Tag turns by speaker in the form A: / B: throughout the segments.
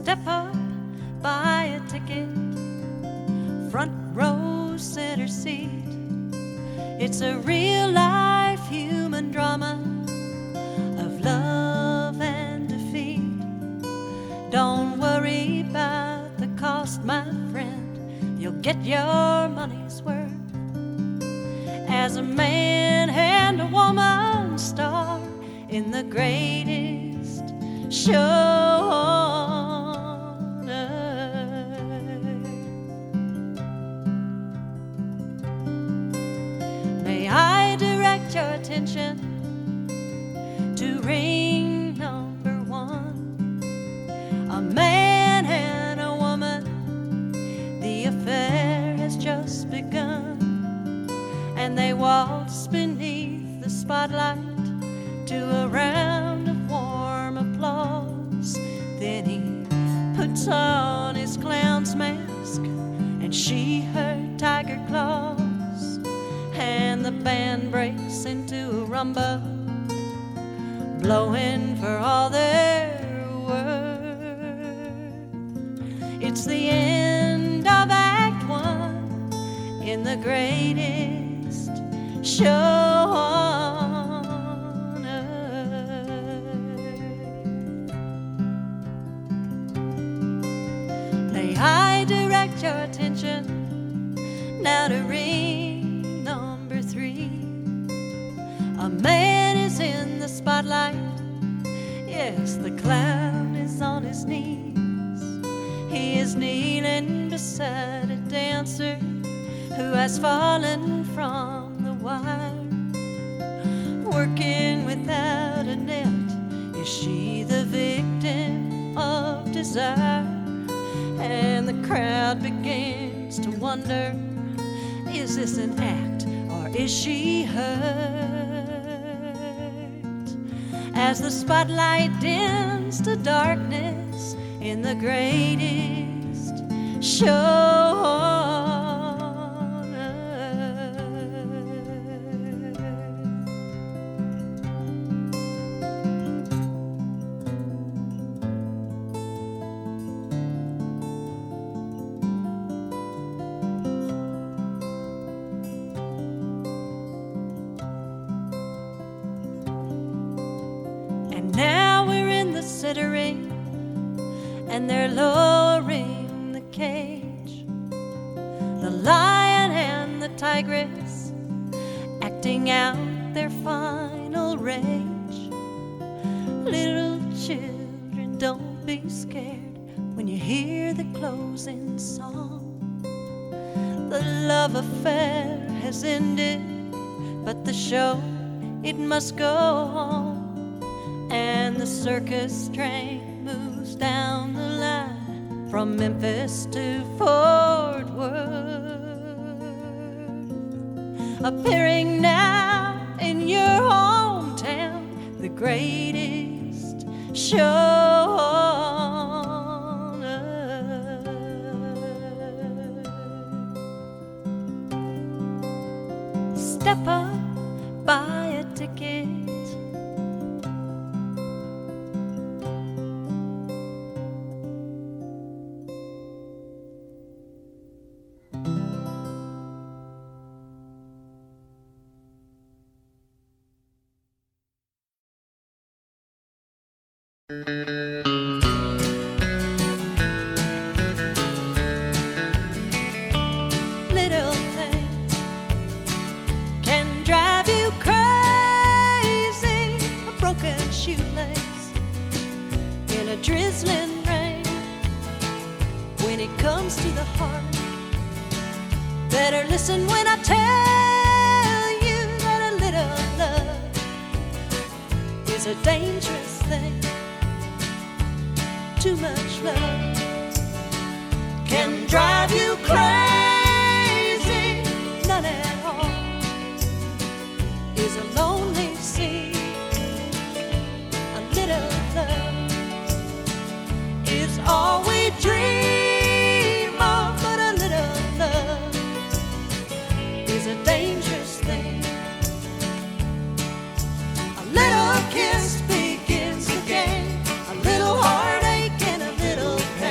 A: Step up, buy a ticket, front row, center seat. It's a real-life human drama of love and defeat. Don't worry about the cost, my friend, you'll get your money's worth. As a man and a woman star in the greatest show on earth. May I direct your attention to ring number 1. A man and a woman, the affair has just begun, and they waltz beneath the spotlight to a round of warm applause. Then he puts on his clown's mask and she her tiger claws, and the band breaks into a rumba, blowing for all they're worth. It's the end of Act 1 in the greatest show on earth. May I direct your attention now to ring number 3. A man is in the spotlight. Yes, the clown is on his knees. He is kneeling beside a dancer who has fallen from the wire. Working without a net, is she the victim of desire? And the crowd begins to wonder, is this an act or is she hurt? As the spotlight dims to darkness in the greatest show on earth. And now we're in the center ring, and they're lowering the cage. The lion and the tigress acting out their final rage. Little children, don't be scared when you hear the closing song. The love affair has ended, but the show, it must go on. And the circus train moves down the line from Memphis to Fort Worth, appearing now in your hometown, the greatest show on earth. Step up, buy a ticket, little things can drive you crazy. A broken shoelace in a drizzling rain. When it comes to the heart, better listen when I tell you that a little love is a dangerous thing. Too much love can drive you crazy. None at all is a lonely sea. A little love is all we dream of, but a little love is a dangerous thing. A little kiss begins the game, a little heartache and a little pain.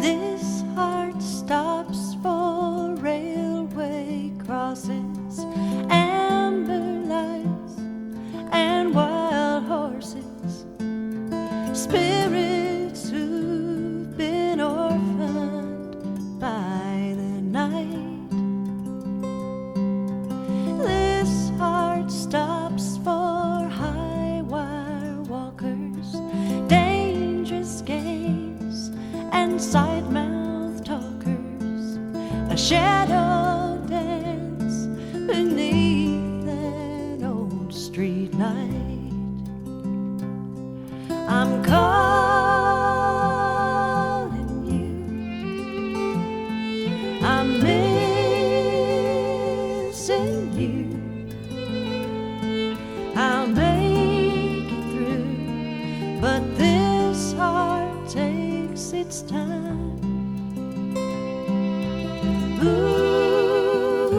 A: This heart stops for railway crosses, amber lights, and wild horses, spirits who've been orphaned by the night. This heart stops for high wire walkers, dangerous games, and side-mouth talkers, a shadow dance beneath an old street light. I'm calling you, I'm missing you. I'll make it through, but this heart takes its time. Ooh,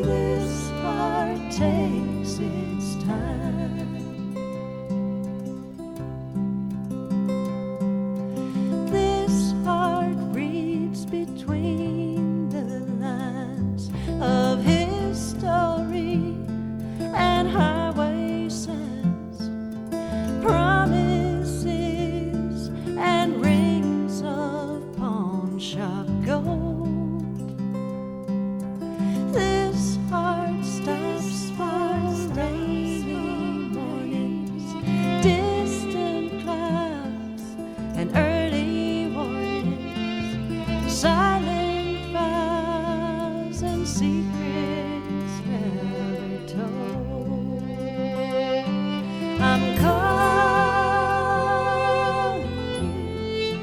A: this heart takes its time. This heart reads between the lines of his story and highway signs, promises and rings of pawn shop gold. This heart stops for rainy mornings, distant clouds, and early warnings, silent vows and secrets never told. I'm calling you,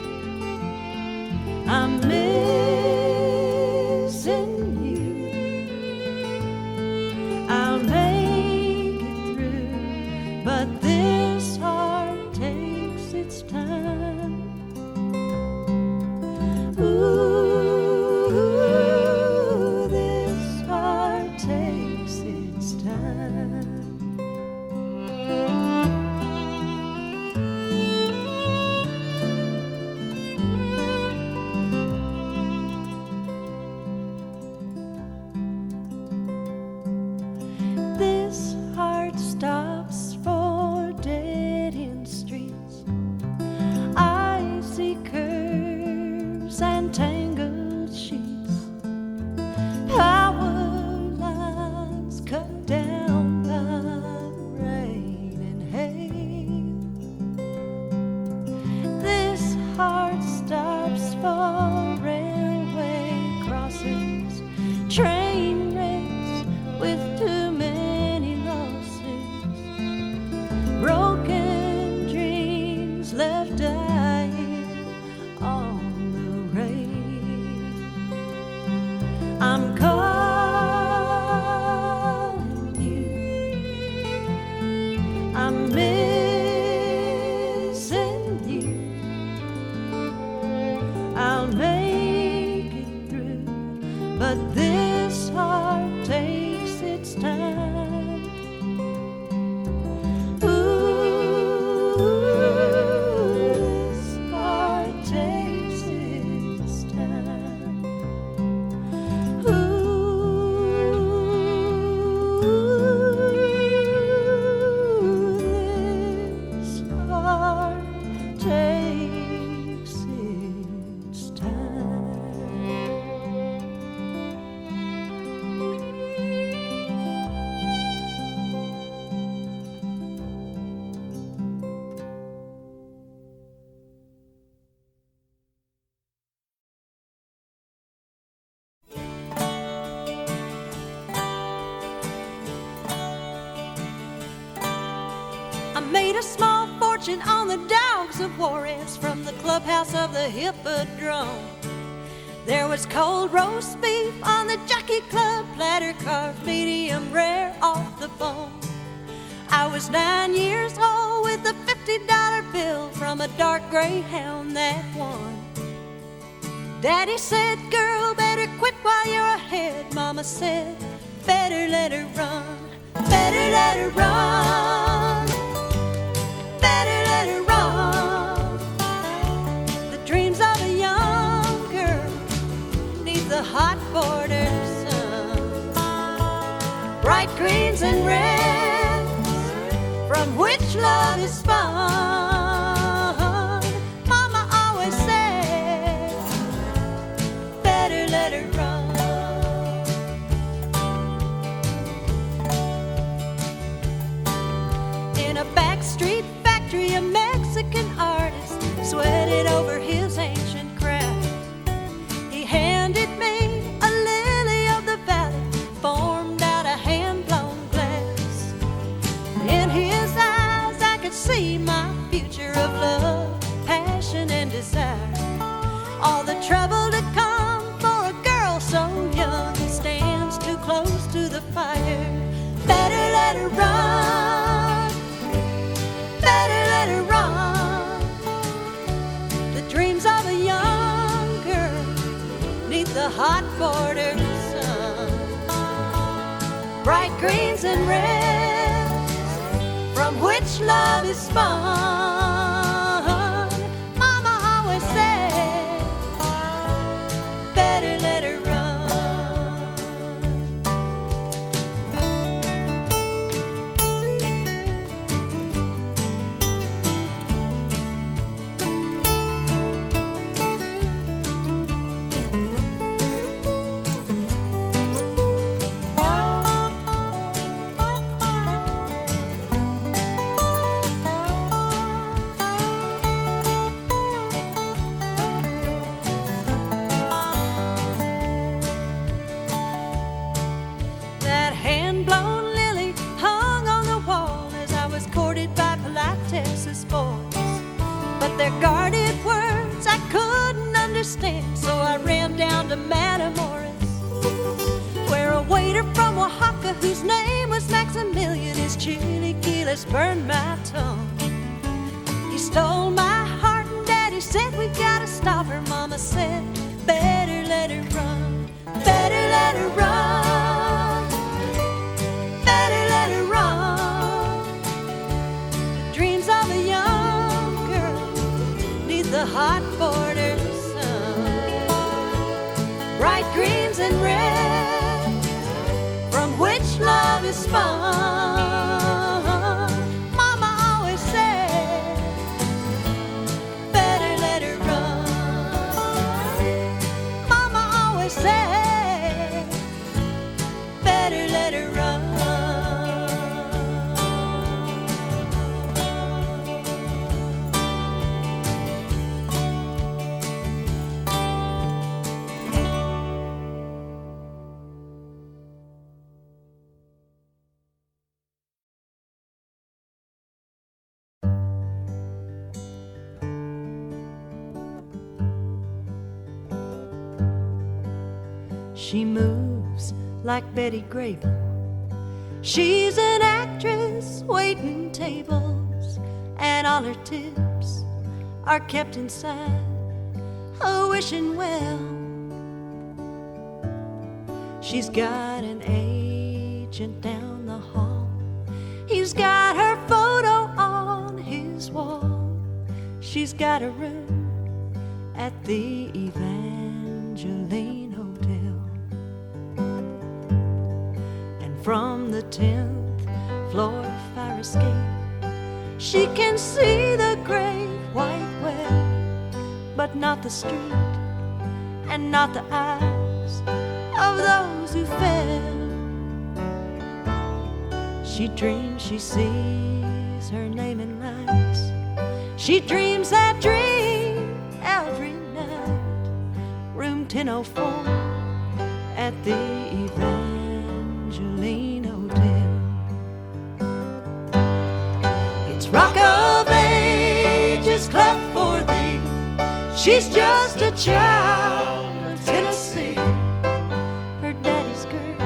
A: I'm missing you. I'll make it through, but this heart takes its time. Ooh, this heart takes its time. This heart stops for dead-end streets, icy curves and tangled sheets, power lines cut down by rain and hail. This heart stops for railway crossings, train wrecks with too many losses, broken dreams left dying on the rail. I'm calling you, I'm missing you. I'll make it through, but this heart takes its time. Ooh, this heart takes its time. Ooh, this heart takes its time. I made a small fortune on the dogs of Juarez from the clubhouse of the Hippodrome. There was cold roast beef on the Jockey Club platter, carved medium rare off the bone. I was 9 years old with a $50 bill from a dark greyhound that won. Daddy said, girl, better quit while you're ahead. Mama said, better let her run, better let her run, better let her run. The dreams of a In a backstreet factory, a Mexican artist sweated over his ancient craft. He handed me a lily of the valley, formed out of hand-blown glass. In his eyes I could see my future of love, passion, and desire. All the trouble to come for a girl so young who stands too close to the fire. Better let her run, better let her run. The dreams of a young girl neath the hot border sun. Bright greens and reds from which love is spun. Mama always said, better let her run. That hand-blown lily hung on the wall as I was courted by polite Texas boys. But their guarded words I couldn't understand, so I ran down to Matamoros, where a waiter from Oaxaca, whose name was Maximilian, his chilaquiles burned my tongue. He stole my heart and Daddy said, we've got to stop her. Mama said, better let her run, better let her run, better let her run. The dreams of a young girl neath the hot border sun. Bright greens and reds from which love is spun. Mama always said, better let her run. Mama always said, better let her run. She moves like Betty Grable. She's an actress waiting tables, and all her tips are kept inside a wishing well. She's got an agent down the hall. He's got her photo on his wall. She's got a room at the Evangeline Hotel. From the 10th floor fire escape, she can see the great white well, but not the street and not the eyes of those who fell. She dreams she sees her name in lights. She dreams that dream every night. Room 1004 at the Evangeline Hotel. It's Rock of Ages cleft for thee. She's just a child of Tennessee. Her daddy's girl,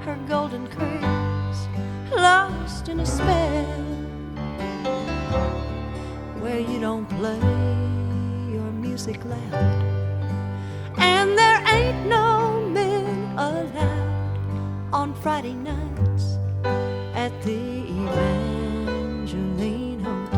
A: her golden curls, lost in a spell where you don't play your music loud, and there ain't no men allowed on Friday nights at the Evangeline Hotel.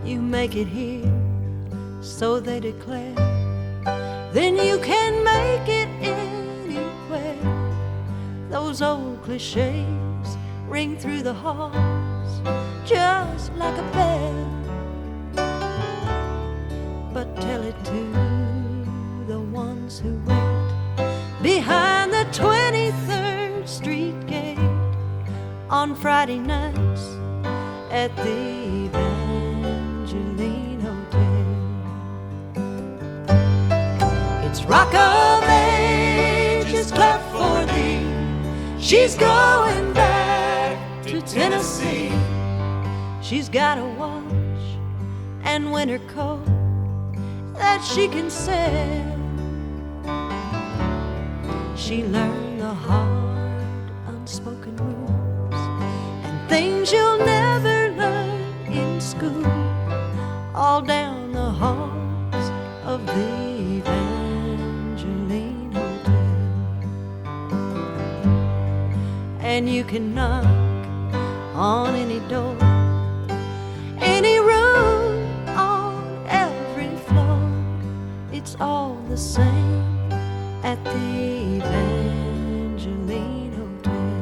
A: You make it here, so they declare, then you can make it anywhere. Those Those old cliches ring through the halls just like a bell. But tell it to the ones who wait behind the 23rd Street gate on Friday nights at the Evangeline Hotel. It's Rock of Ages Club for thee. She's going back to Tennessee. She's got a watch and winter coat that she can sell. She learned the hard, unspoken rules and things you'll never learn in school, all down the halls of the Evangeline Hotel. And you can knock on any door, any room, on every floor. It's all the same at the Evangeline Hotel.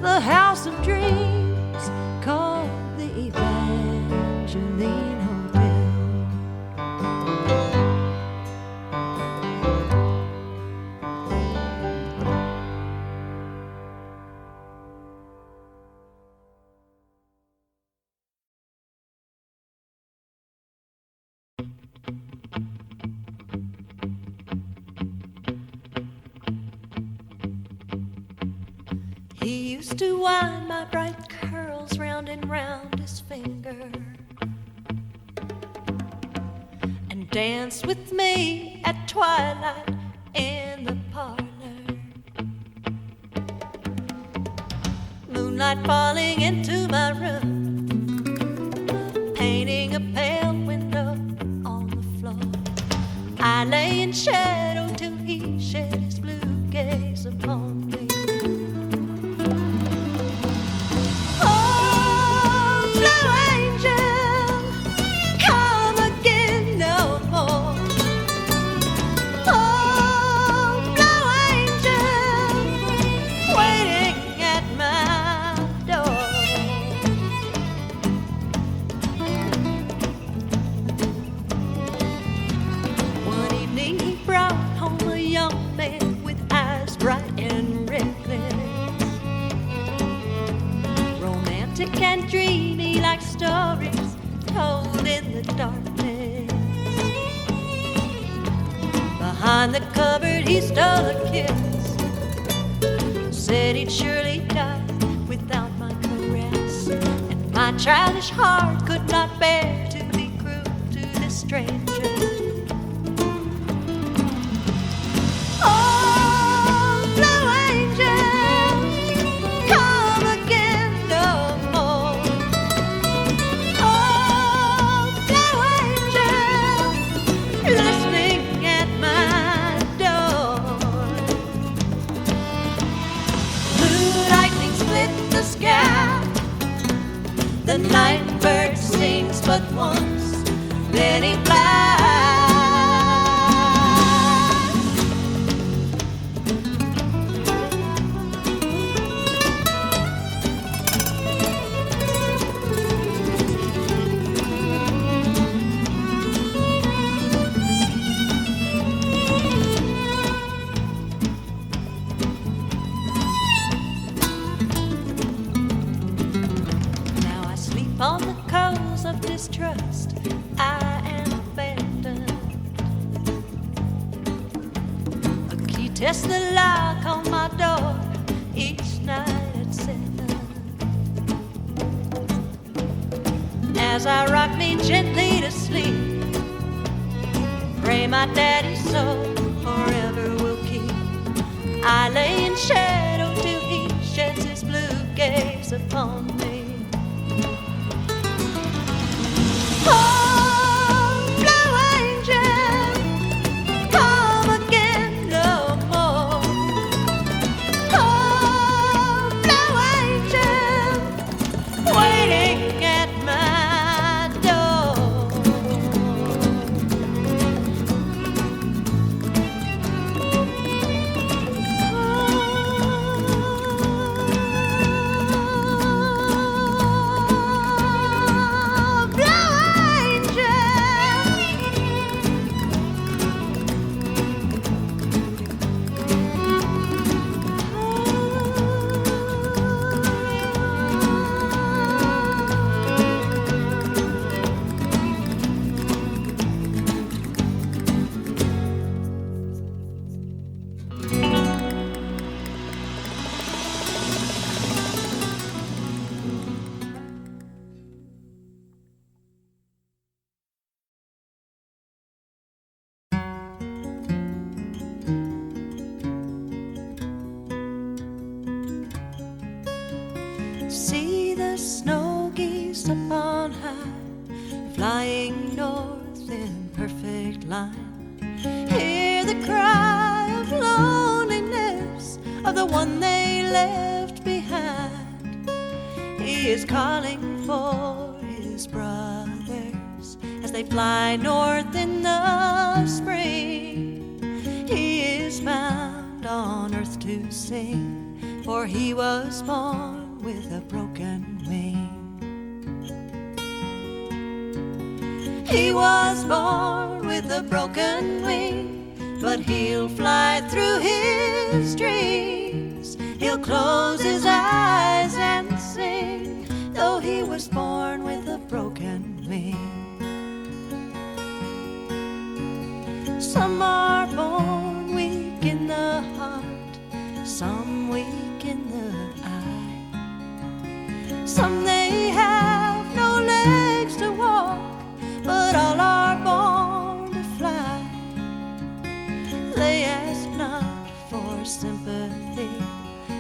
A: The house of dreams called the Evangeline Hotel. He used to wind my bright curls round and round his finger and dance with me at twilight in the parlor. Moonlight falling into my room, painting a pale window on the floor. I lay in shadow till he shed his blue gaze upon me. And dreamy like stories told in the darkness. Behind the cupboard he stole a kiss, said he'd surely die without my caress, and my childish heart could not bear to be cruel to this stranger. The night bird sings but once, then he flies. On the coals of distrust, I am abandoned. A key tests the lock on my door each night at 7. As I rock me gently to sleep, pray my daddy's soul forever will keep. I lay in shadow till he sheds his blue gaze upon me. the snow geese up on high, flying north in perfect line. Hear the cry of loneliness of the one they left behind. He is calling for his brothers as they fly north in the spring. He is bound on earth to sing, for he was born with a broken wing. He was born with a broken wing, but he'll fly through his dreams. He'll close his eyes and sing, though he was born with a broken wing. Some are born weak in the heart, some weak in the eye. Some they have no legs to walk, but all are born to fly. They ask not for sympathy,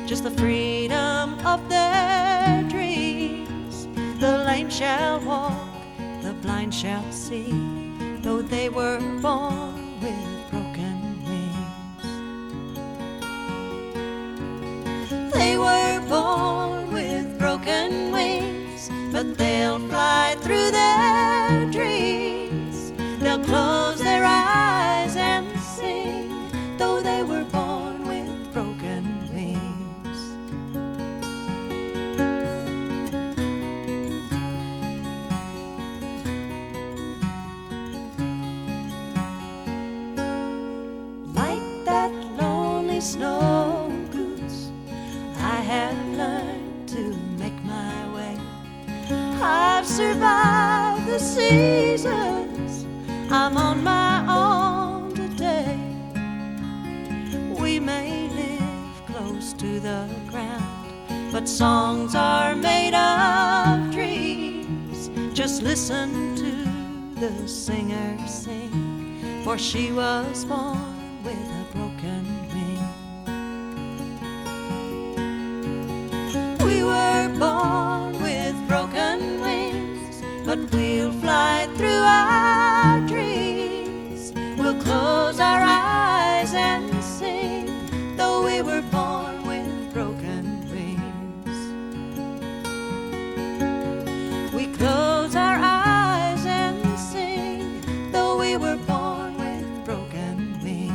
A: just the freedom of their dreams. The lame shall walk, the blind shall see, though they were born with broken wings. They were born with broken wings, but they'll fly through their dreams. They'll close their eyes and sing, though they were born with broken wings. Like that lonely snow goose, I have learned to make my way. I've survived the seasons, I'm on my own today. We may live close to the ground, but songs are made of dreams. Just listen to the singer sing, for she was born with a broken wing. We were born with broken wings, but we'll fly through our dreams. We'll close our eyes and sing, though we were born with broken wings. We close our eyes and sing, though we were born with broken wings.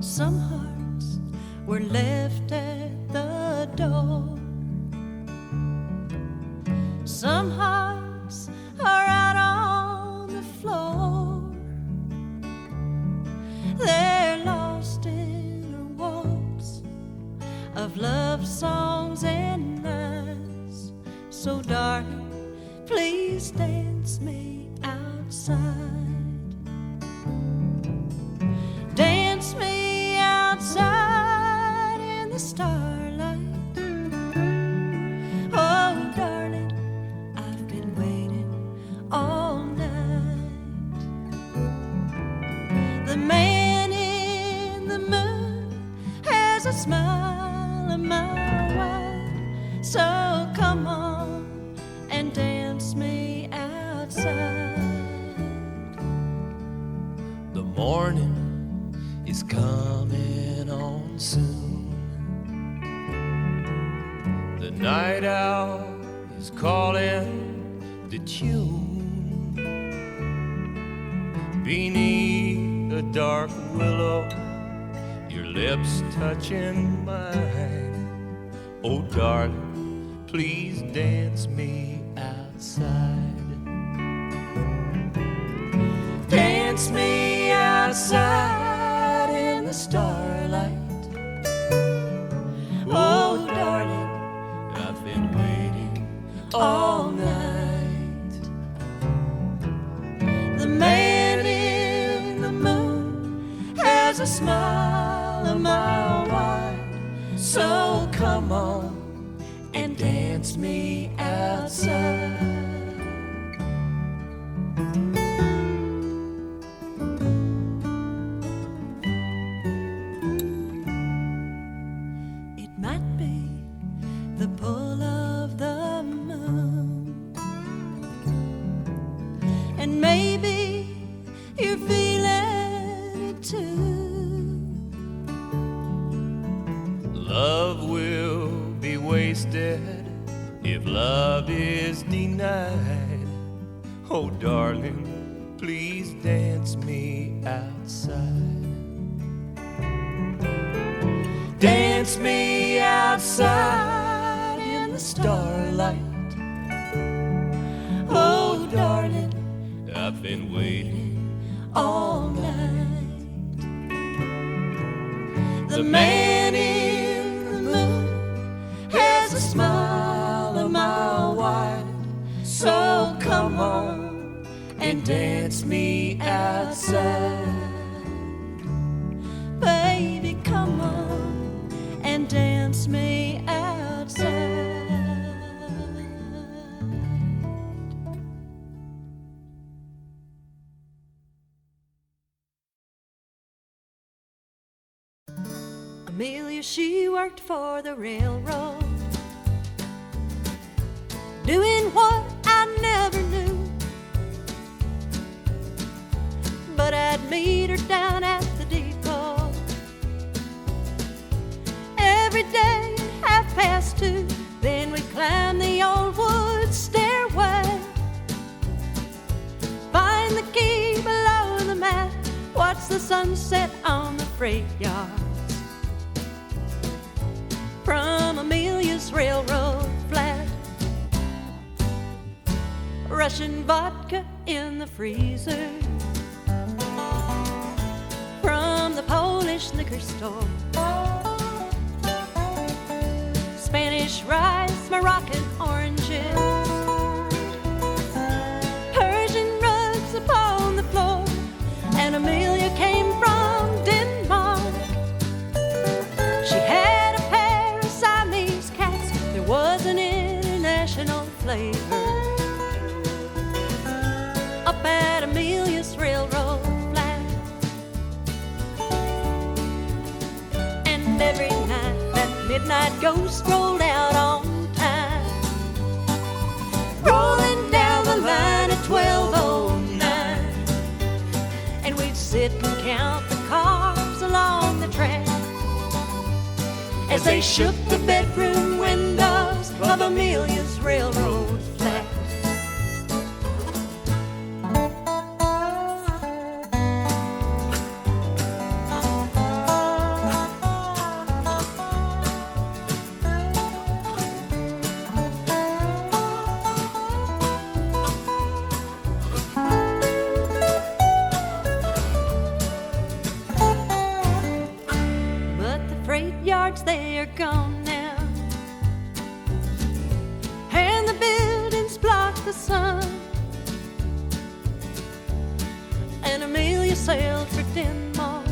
A: Some hearts were left at the door. Some hearts are out on the floor. They're lost in a waltz of love songs and nights. So darling, please dance me outside. Dance me outside in the starlight. Oh, darling, I've been waiting all night. The man in the moon has a smile a mile wide. So come on and dance me outside.
B: The morning is coming on soon. The night owl is calling the tune. Beneath a dark willow, your lips touching mine. Oh, darling, please dance me outside. Dance me outside in the starlight. Oh, darling, I've been waiting all night. The man in the moon a smile a mile wide. So come on and dance me outside.
A: It might be the pull of the moon, and maybe you're feeling it too.
B: Love will be wasted if love is denied. Oh, darling, please dance me outside. Dance me outside in the starlight. Oh, darling, I've been waiting all night. The man in the moon has a smile a mile wide. So come on and dance me outside.
A: Baby, come on and dance me outside. Amelia, she worked for the railroad, doing what I never knew. But I'd meet her down at the depot every day at 2:30. Then we'd climb the old wood stairway, find the key below the mat, watch the sunset on the freight yards from Amelia's railroad flat. Russian vodka in the freezer from the Polish liquor store. Spanish rice, Moroccan oranges, Persian rugs upon the floor. And Amelia came from Denmark. She had a pair of Siamese cats. There was an international flavor up at Amelia's railroad flat. And every night that midnight ghost rolled out on time, rolling down the line at 12:09. And we'd sit and count the cars along the track as they shook the bedroom windows of Amelia's railroad flat. They are gone now, and the buildings block the sun. And Amelia sailed for Denmark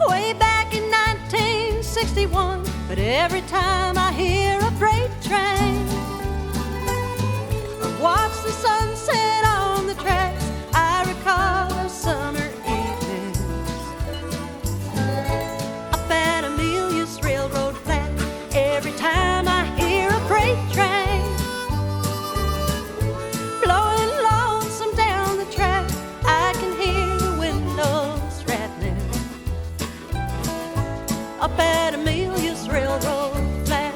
A: way back in 1961. But every time I hear a freight train or watch the sunset on the tracks, I recall those summer evenings up at Amelia's railroad flat. Every time I hear a freight train blowing lonesome down the track, I can hear the windows rattling up at Amelia's railroad flat.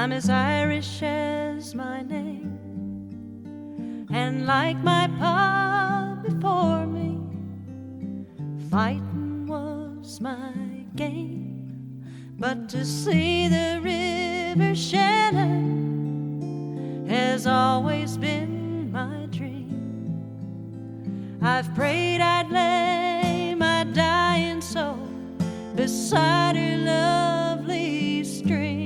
A: I'm as Irish as my name, and like my pa before me, fighting was my game. But to see the river Shannon has always been my dream. I've prayed I'd lay my dying soul beside her lovely stream,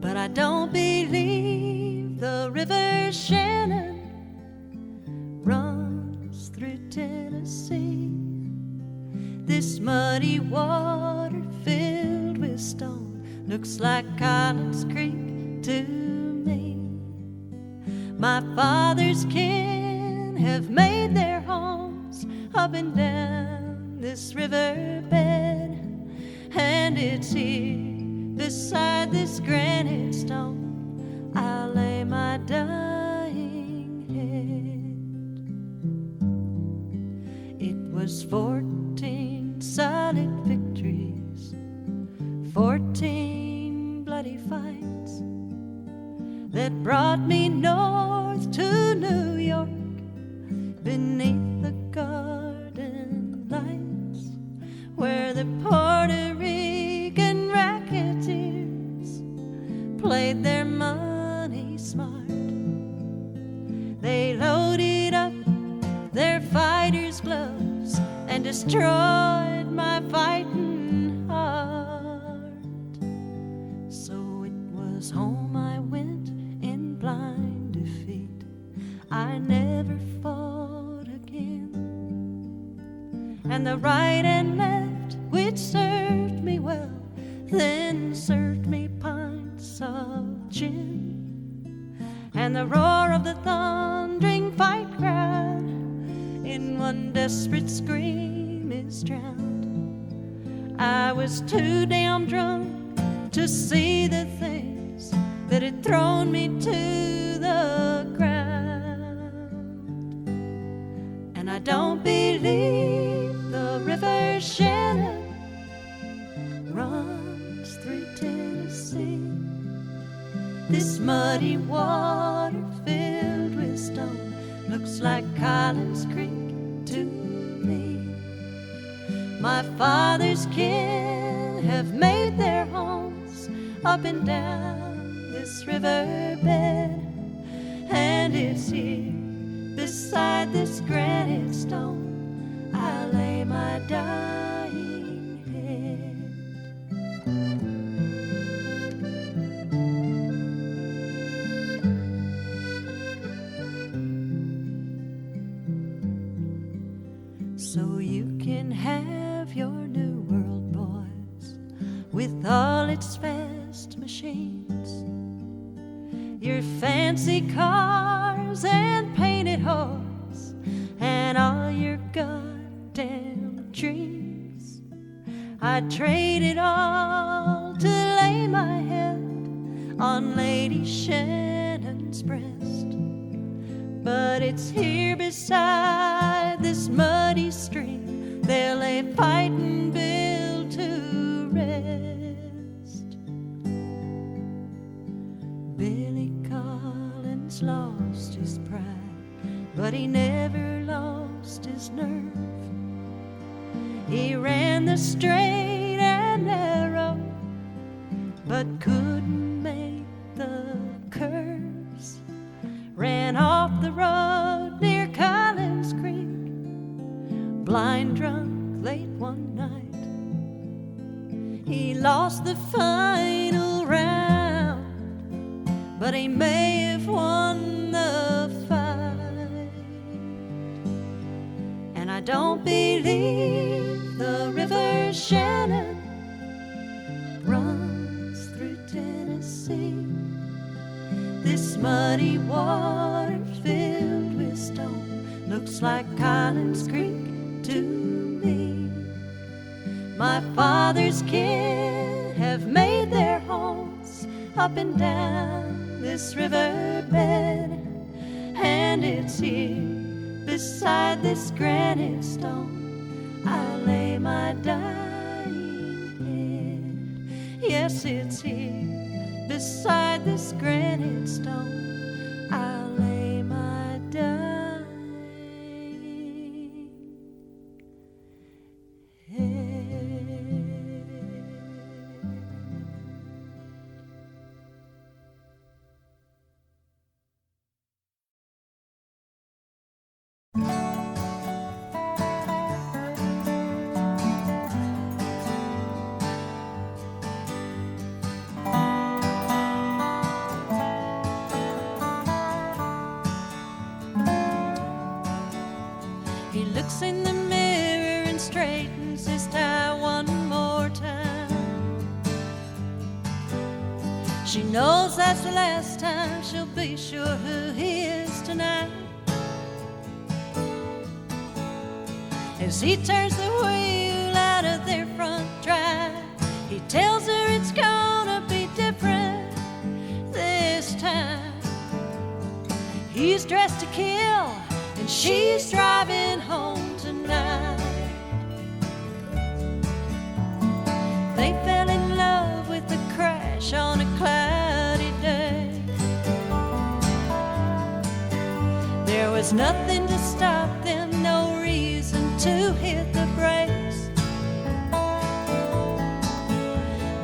A: but I don't believe the river Shannon runs through Tennessee. This muddy water filled with stone looks like Collins Creek to me. My father's kin have made their homes up and down this riverbed, and it's here beside this granite stone I'll lay my dying head. It was 14 solid victories, 14 bloody fights that brought me north to New York beneath the garden lights, where the Puerto Rican racketeers played their money smart. They loaded up their fighters' gloves and destroyed my fighting heart. So it was home I went in blind defeat. I never fought again, and the right and left, which served me well, then served me pints of gin, and the roar of the thundering fight crowd in one desperate scream is drowned. I was too damn drunk to see the things that had thrown me to the ground, and I don't believe the river Shannon runs through Tennessee. This muddy water filled with stone looks like Collins Creek to me. My father's kin have made their homes up and down this riverbed, and it's here beside this granite stone I lay my dying head. So you can have your new world, boys, with all its fast machines, your fancy cars and painted horse, and all your goddamn dreams. I'd trade it all to lay my head on Lady Shannon's breast, but it's here beside this muddy stream they'll lay fighting Bill to rest. Billy Collins lost his pride, but he never lost his nerve. He ran the straight and narrow, but couldn't make the curves. Ran off the road near Collins Creek, blind drunk late one night. He lost the final round, but he may have won the fight. And I don't believe the river Shannon runs through Tennessee. This muddy water filled with stone looks like Collins Creek to me. My father's kin have made their homes up and down this riverbed, and it's here beside this granite stone I lay my dying head. Yes, sits here beside this granite stone. I lay my dying head. He looks in the mirror and straightens his tie one more time. She knows that's the last time she'll be sure who he is tonight. As he turns the wheel out of their front drive, he tells her it's gonna be different this time. He's dressed to kill and she's driving home tonight. They fell in love with a crash on a cloudy day. There was nothing to stop them, no reason to hit the brakes.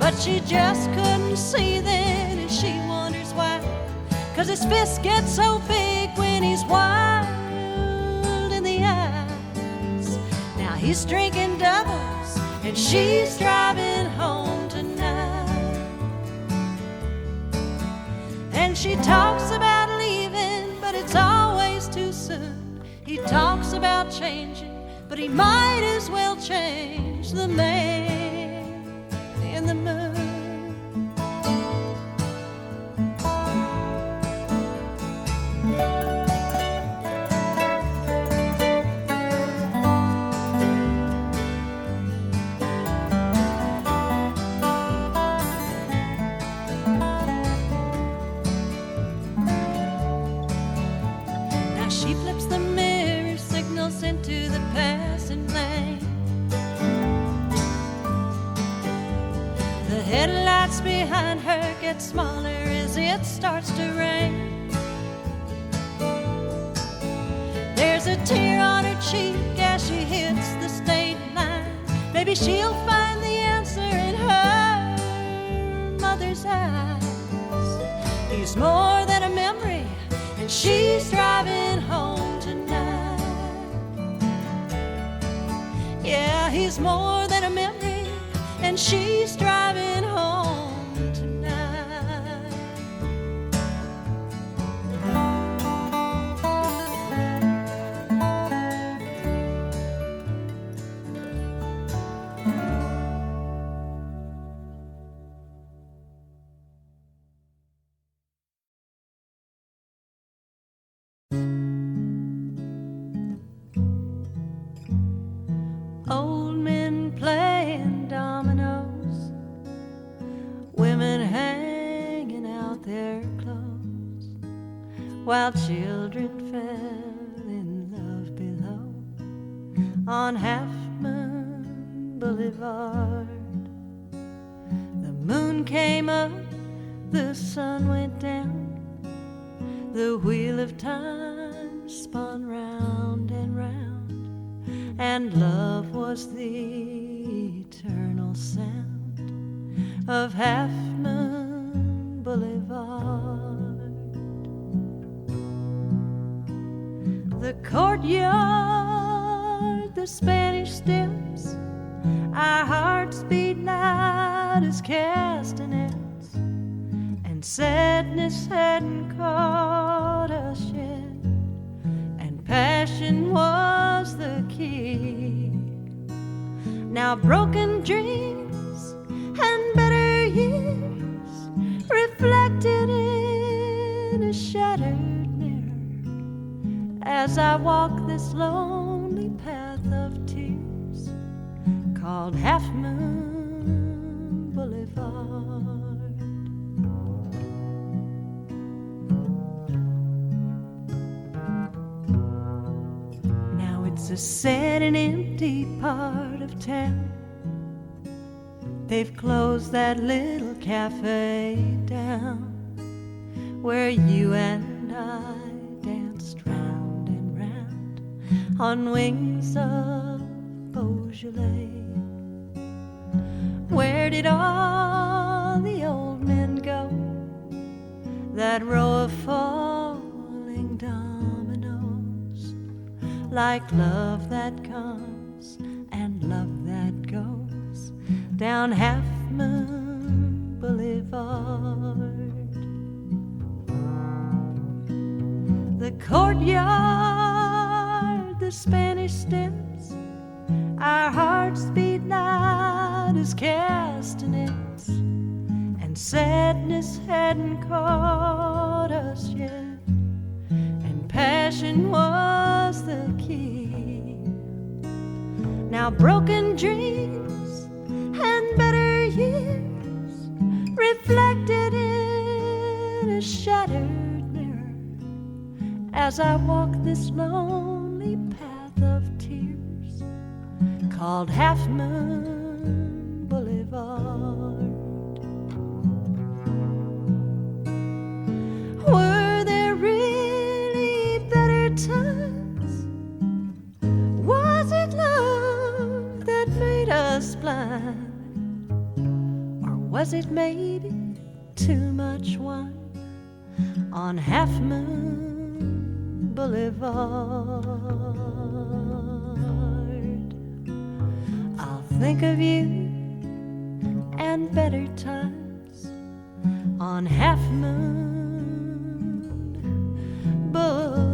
A: But she just couldn't see then, and she wonders why. 'Cause his fist gets so big when he's wild in the eyes. Now he's drinking doubles and she's driving home tonight. And she talks about leaving, but it's always too soon. He talks about changing, but he might as well change the man in the moon. She flips the mirror signals into the passing lane. The headlights behind her get smaller as it starts to rain. There's a tear on her cheek as she hits the state line. Maybe she'll find the answer in her mother's eyes. He's more than a memory, and she's driving home tonight. Yeah, he's more than a memory, and she's driving home tonight. Old men playing dominoes, women hanging out their clothes, while children fell in love below on Half Moon Boulevard. The moon came up, the sun went down, the wheel of time spun round and round, and love was the eternal sound of Half Moon Boulevard. The courtyard, the Spanish steps, our hearts beat loud as castanets, and sadness hadn't caught us yet, and passion was the key. Now broken dreams and better years reflected in a shattered mirror as I walk this lonely path of tears called Half Moon Boulevard. Now it's a sad and empty part of town, They've closed that little cafe down where you and I danced round and round on wings of Beaujolais. Where did all the old men go? That row of falling dominoes, like love that comes and love that goes down Half Moon Boulevard. The courtyard, the Spanish Steps, our hearts beat loud as castanets, and sadness hadn't caught us yet, and passion was the key. Now broken dreams and better years reflected in a shattered mirror as I walk this lonely path of tears called Half Moon Boulevard. Were there really better times? Was it love that made us blind? Or was it maybe too much wine on Half Moon Boulevard? I'll think of you and better times on Half Moon Boulevard.